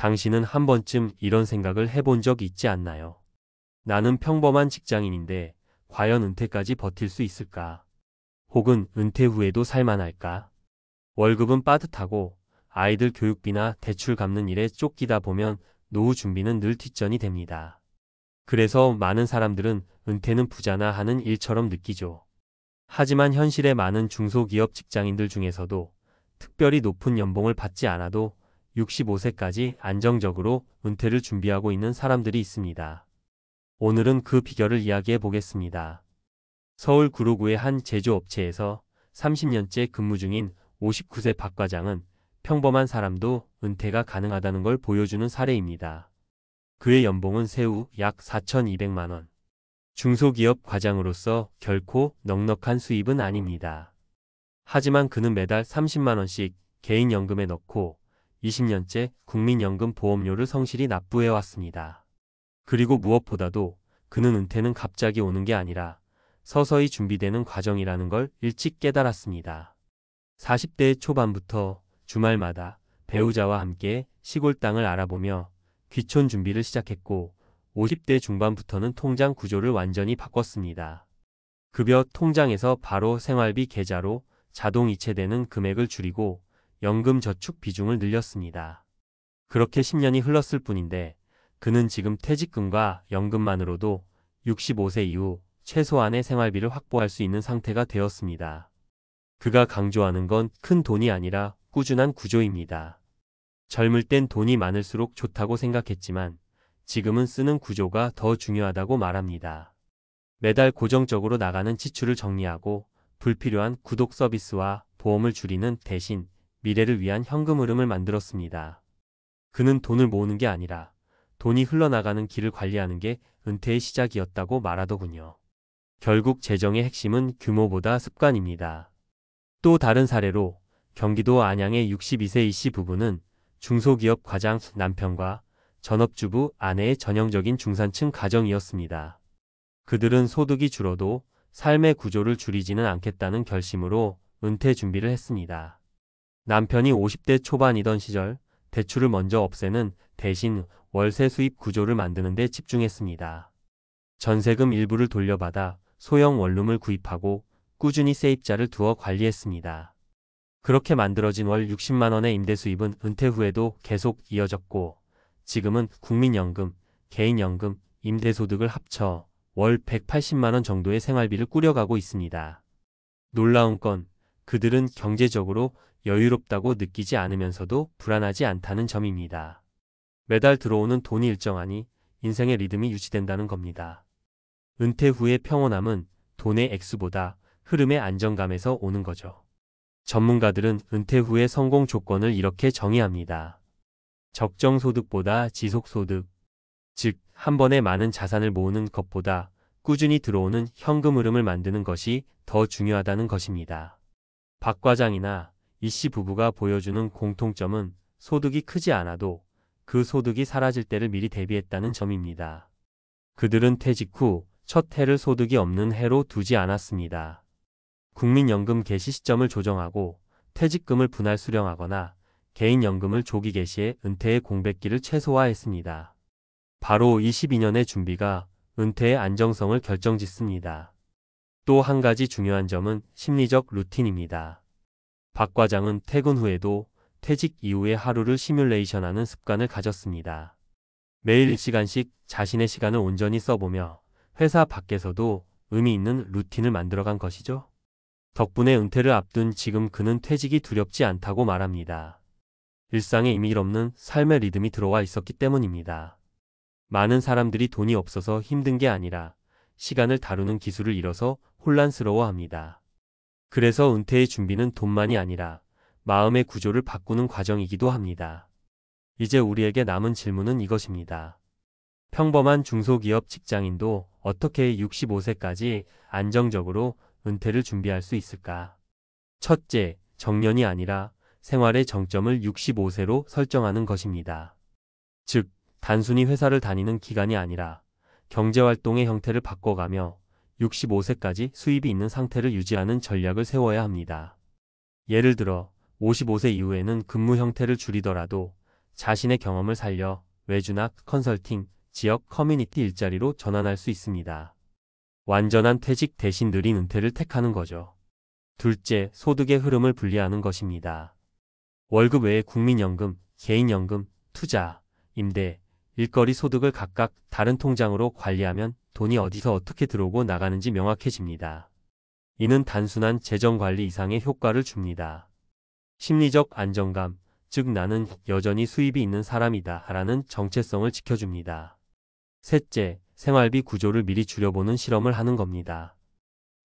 당신은 한 번쯤 이런 생각을 해본 적 있지 않나요? 나는 평범한 직장인인데 과연 은퇴까지 버틸 수 있을까? 혹은 은퇴 후에도 살만할까? 월급은 빠듯하고 아이들 교육비나 대출 갚는 일에 쫓기다 보면 노후 준비는 늘 뒷전이 됩니다. 그래서 많은 사람들은 은퇴는 부자나 하는 일처럼 느끼죠. 하지만 현실의 많은 중소기업 직장인들 중에서도 특별히 높은 연봉을 받지 않아도 65세까지 안정적으로 은퇴를 준비하고 있는 사람들이 있습니다. 오늘은 그 비결을 이야기해 보겠습니다. 서울 구로구의 한 제조업체에서 30년째 근무 중인 59세 박 과장은 평범한 사람도 은퇴가 가능하다는 걸 보여주는 사례입니다. 그의 연봉은 세후 약 4,200만 원. 중소기업 과장으로서 결코 넉넉한 수입은 아닙니다. 하지만 그는 매달 30만 원씩 개인연금에 넣고 20년째 국민연금 보험료를 성실히 납부해 왔습니다. 그리고 무엇보다도 그는 은퇴는 갑자기 오는 게 아니라 서서히 준비되는 과정이라는 걸 일찍 깨달았습니다. 40대 초반부터 주말마다 배우자와 함께 시골 땅을 알아보며 귀촌 준비를 시작했고 50대 중반부터는 통장 구조를 완전히 바꿨습니다. 급여 통장에서 바로 생활비 계좌로 자동 이체되는 금액을 줄이고 연금 저축 비중을 늘렸습니다. 그렇게 10년이 흘렀을 뿐인데 그는 지금 퇴직금과 연금만으로도 65세 이후 최소한의 생활비를 확보할 수 있는 상태가 되었습니다. 그가 강조하는 건 큰 돈이 아니라 꾸준한 구조입니다. 젊을 땐 돈이 많을수록 좋다고 생각했지만 지금은 쓰는 구조가 더 중요하다고 말합니다. 매달 고정적으로 나가는 지출을 정리하고 불필요한 구독 서비스와 보험을 줄이는 대신 미래를 위한 현금 흐름을 만들었습니다. 그는 돈을 모으는 게 아니라 돈이 흘러나가는 길을 관리하는 게 은퇴의 시작이었다고 말하더군요. 결국 재정의 핵심은 규모보다 습관입니다. 또 다른 사례로 경기도 안양의 62세 이씨 부부는 중소기업 과장 남편과 전업주부 아내의 전형적인 중산층 가정이었습니다. 그들은 소득이 줄어도 삶의 구조를 줄이지는 않겠다는 결심으로 은퇴 준비를 했습니다. 남편이 50대 초반이던 시절 대출을 먼저 없애는 대신 월세 수입 구조를 만드는 데 집중했습니다. 전세금 일부를 돌려받아 소형 원룸을 구입하고 꾸준히 세입자를 두어 관리했습니다. 그렇게 만들어진 월 60만 원의 임대 수입은 은퇴 후에도 계속 이어졌고 지금은 국민연금, 개인연금, 임대소득을 합쳐 월 180만 원 정도의 생활비를 꾸려가고 있습니다. 놀라운 건 그들은 경제적으로 여유롭다고 느끼지 않으면서도 불안하지 않다는 점입니다. 매달 들어오는 돈이 일정하니 인생의 리듬이 유지된다는 겁니다. 은퇴 후의 평온함은 돈의 액수보다 흐름의 안정감에서 오는 거죠. 전문가들은 은퇴 후의 성공 조건을 이렇게 정의합니다. 적정소득보다 지속소득, 즉 한 번에 많은 자산을 모으는 것보다 꾸준히 들어오는 현금 흐름을 만드는 것이 더 중요하다는 것입니다. 박 과장이나 이씨 부부가 보여주는 공통점은 소득이 크지 않아도 그 소득이 사라질 때를 미리 대비했다는 점입니다. 그들은 퇴직 후 첫 해를 소득이 없는 해로 두지 않았습니다. 국민연금 개시 시점을 조정하고 퇴직금을 분할 수령하거나 개인연금을 조기 개시해 은퇴의 공백기를 최소화했습니다. 바로 22년의 준비가 은퇴의 안정성을 결정짓습니다. 또 한 가지 중요한 점은 심리적 루틴입니다. 박 과장은 퇴근 후에도 퇴직 이후의 하루를 시뮬레이션하는 습관을 가졌습니다. 매일 1시간씩 자신의 시간을 온전히 써보며 회사 밖에서도 의미 있는 루틴을 만들어간 것이죠. 덕분에 은퇴를 앞둔 지금 그는 퇴직이 두렵지 않다고 말합니다. 일상에 의미 없는 삶의 리듬이 들어와 있었기 때문입니다. 많은 사람들이 돈이 없어서 힘든 게 아니라 시간을 다루는 기술을 잃어서 혼란스러워합니다. 그래서 은퇴의 준비는 돈만이 아니라 마음의 구조를 바꾸는 과정이기도 합니다. 이제 우리에게 남은 질문은 이것입니다. 평범한 중소기업 직장인도 어떻게 65세까지 안정적으로 은퇴를 준비할 수 있을까? 첫째, 정년이 아니라 생활의 정점을 65세로 설정하는 것입니다. 즉, 단순히 회사를 다니는 기간이 아니라 경제활동의 형태를 바꿔가며 65세까지 수입이 있는 상태를 유지하는 전략을 세워야 합니다. 예를 들어 55세 이후에는 근무 형태를 줄이더라도 자신의 경험을 살려 외주나 컨설팅, 지역 커뮤니티 일자리로 전환할 수 있습니다. 완전한 퇴직 대신 느린 은퇴를 택하는 거죠. 둘째, 소득의 흐름을 분리하는 것입니다. 월급 외에 국민연금, 개인연금, 투자, 임대, 일거리 소득을 각각 다른 통장으로 관리하면 돈이 어디서 어떻게 들어오고 나가는지 명확해집니다. 이는 단순한 재정관리 이상의 효과를 줍니다. 심리적 안정감, 즉 나는 여전히 수입이 있는 사람이다 라는 정체성을 지켜줍니다. 셋째, 생활비 구조를 미리 줄여보는 실험을 하는 겁니다.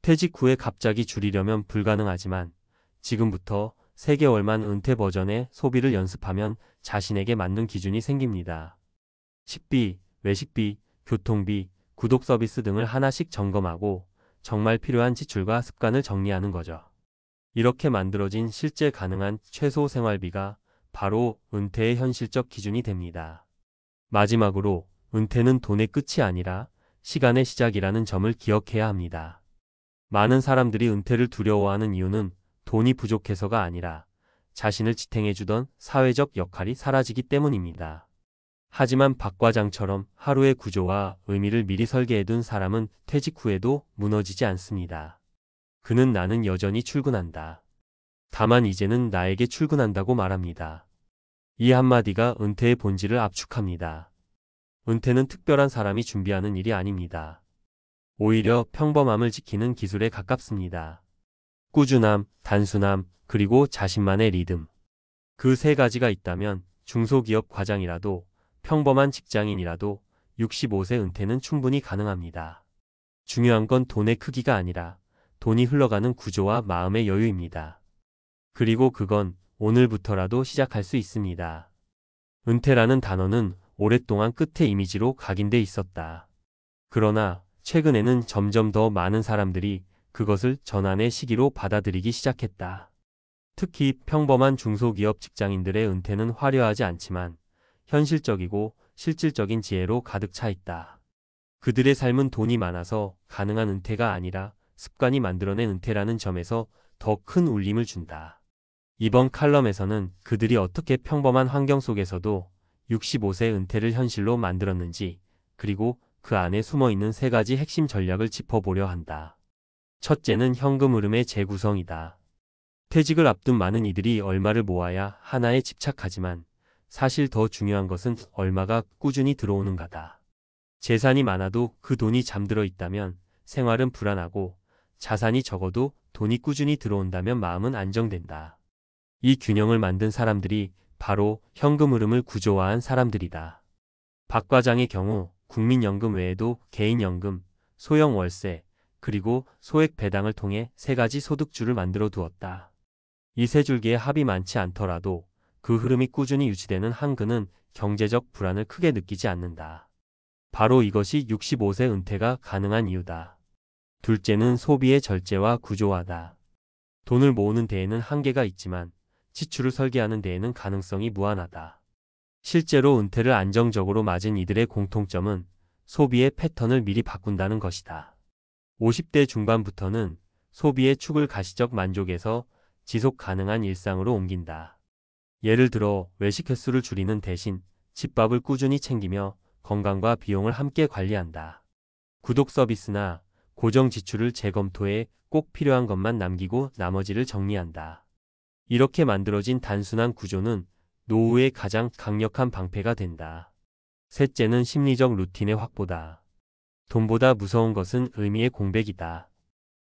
퇴직 후에 갑자기 줄이려면 불가능하지만 지금부터 3개월만 은퇴 버전의 소비를 연습하면 자신에게 맞는 기준이 생깁니다. 식비, 외식비, 교통비, 구독 서비스 등을 하나씩 점검하고 정말 필요한 지출과 습관을 정리하는 거죠. 이렇게 만들어진 실제 가능한 최소 생활비가 바로 은퇴의 현실적 기준이 됩니다. 마지막으로 은퇴는 돈의 끝이 아니라 시간의 시작이라는 점을 기억해야 합니다. 많은 사람들이 은퇴를 두려워하는 이유는 돈이 부족해서가 아니라 자신을 지탱해주던 사회적 역할이 사라지기 때문입니다. 하지만 박 과장처럼 하루의 구조와 의미를 미리 설계해둔 사람은 퇴직 후에도 무너지지 않습니다. 그는 나는 여전히 출근한다. 다만 이제는 나에게 출근한다고 말합니다. 이 한마디가 은퇴의 본질을 압축합니다. 은퇴는 특별한 사람이 준비하는 일이 아닙니다. 오히려 평범함을 지키는 기술에 가깝습니다. 꾸준함, 단순함, 그리고 자신만의 리듬. 그 3가지가 있다면 중소기업 과장이라도 평범한 직장인이라도 65세 은퇴는 충분히 가능합니다. 중요한 건 돈의 크기가 아니라 돈이 흘러가는 구조와 마음의 여유입니다. 그리고 그건 오늘부터라도 시작할 수 있습니다. 은퇴라는 단어는 오랫동안 끝의 이미지로 각인돼 있었다. 그러나 최근에는 점점 더 많은 사람들이 그것을 전환의 시기로 받아들이기 시작했다. 특히 평범한 중소기업 직장인들의 은퇴는 화려하지 않지만 현실적이고 실질적인 지혜로 가득 차 있다. 그들의 삶은 돈이 많아서 가능한 은퇴가 아니라 습관이 만들어낸 은퇴라는 점에서 더 큰 울림을 준다. 이번 칼럼에서는 그들이 어떻게 평범한 환경 속에서도 65세 은퇴를 현실로 만들었는지, 그리고 그 안에 숨어있는 3가지 핵심 전략을 짚어보려 한다. 첫째는 현금 흐름의 재구성이다. 퇴직을 앞둔 많은 이들이 얼마를 모아야 하나에 집착하지만 사실 더 중요한 것은 얼마가 꾸준히 들어오는가다. 재산이 많아도 그 돈이 잠들어 있다면 생활은 불안하고, 자산이 적어도 돈이 꾸준히 들어온다면 마음은 안정된다. 이 균형을 만든 사람들이 바로 현금 흐름을 구조화한 사람들이다. 박 과장의 경우 국민연금 외에도 개인연금, 소형 월세, 그리고 소액 배당을 통해 3가지 소득줄을 만들어 두었다. 이 3줄기의 합이 많지 않더라도 그 흐름이 꾸준히 유지되는 한 그는 경제적 불안을 크게 느끼지 않는다. 바로 이것이 65세 은퇴가 가능한 이유다. 둘째는 소비의 절제와 구조화다. 돈을 모으는 데에는 한계가 있지만 지출을 설계하는 데에는 가능성이 무한하다. 실제로 은퇴를 안정적으로 맞은 이들의 공통점은 소비의 패턴을 미리 바꾼다는 것이다. 50대 중반부터는 소비의 축을 가시적 만족에서 지속 가능한 일상으로 옮긴다. 예를 들어 외식 횟수를 줄이는 대신 집밥을 꾸준히 챙기며 건강과 비용을 함께 관리한다. 구독 서비스나 고정 지출을 재검토해 꼭 필요한 것만 남기고 나머지를 정리한다. 이렇게 만들어진 단순한 구조는 노후의 가장 강력한 방패가 된다. 셋째는 심리적 루틴의 확보다. 돈보다 무서운 것은 의미의 공백이다.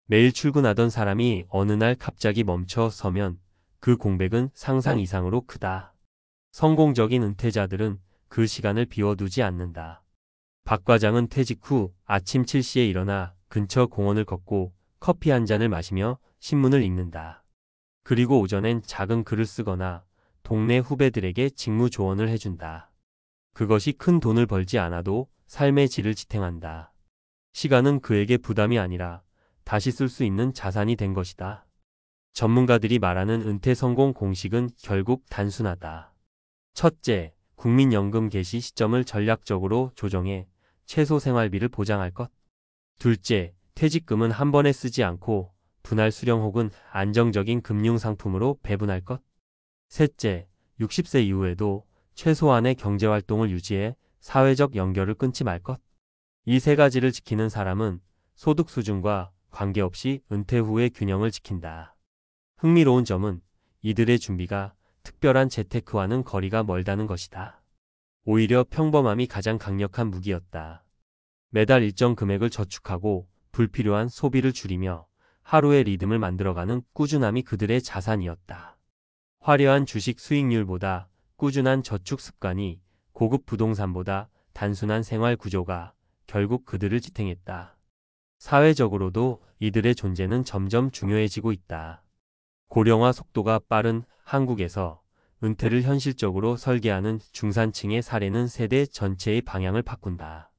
매일 출근하던 사람이 어느 날 갑자기 멈춰 서면 그 공백은 상상 이상으로 크다. 성공적인 은퇴자들은 그 시간을 비워두지 않는다. 박 과장은 퇴직 후 아침 7시에 일어나 근처 공원을 걷고 커피 한 잔을 마시며 신문을 읽는다. 그리고 오전엔 작은 글을 쓰거나 동네 후배들에게 직무 조언을 해준다. 그것이 큰 돈을 벌지 않아도 삶의 질을 지탱한다. 시간은 그에게 부담이 아니라 다시 쓸 수 있는 자산이 된 것이다. 전문가들이 말하는 은퇴 성공 공식은 결국 단순하다. 첫째, 국민연금 개시 시점을 전략적으로 조정해 최소 생활비를 보장할 것. 둘째, 퇴직금은 한 번에 쓰지 않고 분할 수령 혹은 안정적인 금융상품으로 배분할 것. 셋째, 60세 이후에도 최소한의 경제활동을 유지해 사회적 연결을 끊지 말 것. 이 세 가지를 지키는 사람은 소득 수준과 관계없이 은퇴 후의 균형을 지킨다. 흥미로운 점은 이들의 준비가 특별한 재테크와는 거리가 멀다는 것이다. 오히려 평범함이 가장 강력한 무기였다. 매달 일정 금액을 저축하고 불필요한 소비를 줄이며 하루의 리듬을 만들어가는 꾸준함이 그들의 자산이었다. 화려한 주식 수익률보다 꾸준한 저축 습관이, 고급 부동산보다 단순한 생활 구조가 결국 그들을 지탱했다. 사회적으로도 이들의 존재는 점점 중요해지고 있다. 고령화 속도가 빠른 한국에서 은퇴를 현실적으로 설계하는 중산층의 사례는 세대 전체의 방향을 바꾼다.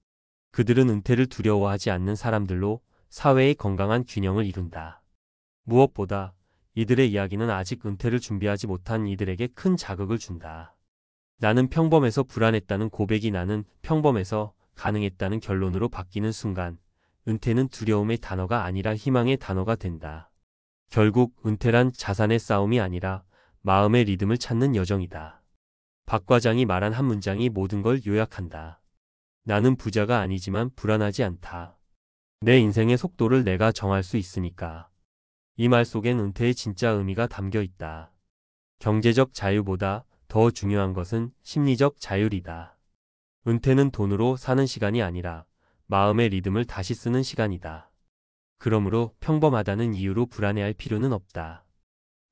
그들은 은퇴를 두려워하지 않는 사람들로 사회의 건강한 균형을 이룬다. 무엇보다 이들의 이야기는 아직 은퇴를 준비하지 못한 이들에게 큰 자극을 준다. 나는 평범해서 불안했다는 고백이 나는 평범해서 가능했다는 결론으로 바뀌는 순간, 은퇴는 두려움의 단어가 아니라 희망의 단어가 된다. 결국 은퇴란 자산의 싸움이 아니라 마음의 리듬을 찾는 여정이다. 박 과장이 말한 한 문장이 모든 걸 요약한다. 나는 부자가 아니지만 불안하지 않다. 내 인생의 속도를 내가 정할 수 있으니까. 이 말 속엔 은퇴의 진짜 의미가 담겨 있다. 경제적 자유보다 더 중요한 것은 심리적 자율이다. 은퇴는 돈으로 사는 시간이 아니라 마음의 리듬을 다시 쓰는 시간이다. 그러므로 평범하다는 이유로 불안해할 필요는 없다.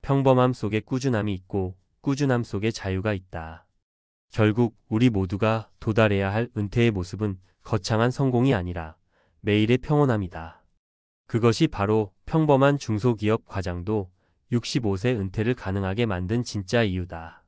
평범함 속에 꾸준함이 있고 꾸준함 속에 자유가 있다. 결국 우리 모두가 도달해야 할 은퇴의 모습은 거창한 성공이 아니라 매일의 평온함이다. 그것이 바로 평범한 중소기업 과장도 65세 은퇴를 가능하게 만든 진짜 이유다.